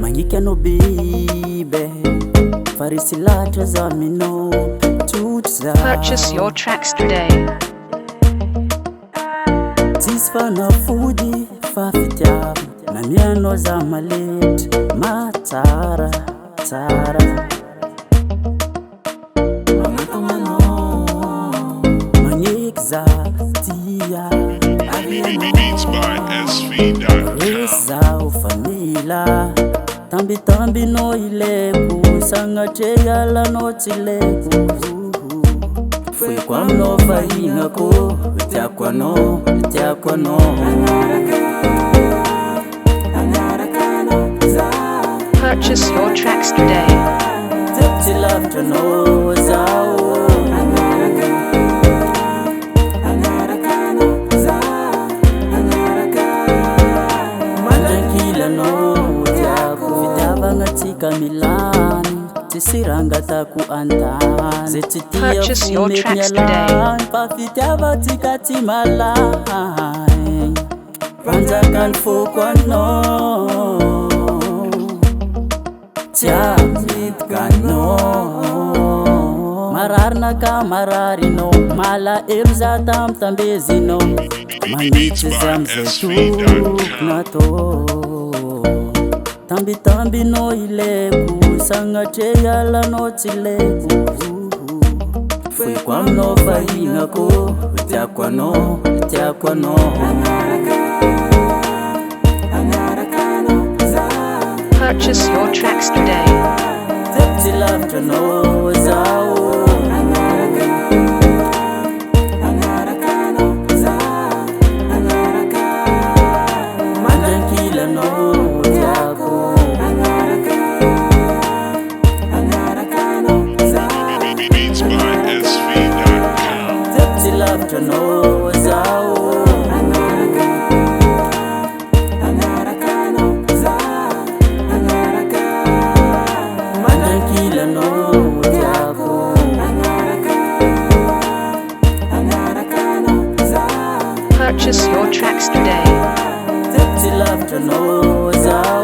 Magnifica bibe farisi latra za minopy tutsa. Purchase your tracks today. Tsisy fanafody fa fitiava na mianao za maletry matsara tsara. Magniky za tia Beats by SV.com. Rezao fanila tambitambi no ileko sangatre alanao tsy leko. Foiko aminao fahinako tiako anao tiako anao. Purchase your tracks today. Tsy lavitra anao zao. Mandrakilanao tiako fitiavagna tsika milany tsy sirangatako antany ze tsy tia Purchase your fomety tracks mialany fa fitiavatsika tsy malany panjakany foko anao tsy amidika anao mararina ka mararinao malaelo za tamtambezinao manitsy za amizay tokony atao tambitambinao ileko sagnatre alanao tsy leko. Foiko aminao fahinako tiako anao tiako anao. Purchase your tracks today. Tsy lavitra anao zao. Mandrakilanao tiako. Beats by SV.com. Tsy lavitra anao zao. Mandrakilanao tiako. Purchase your tracks today. Tsy lavitra anao zao.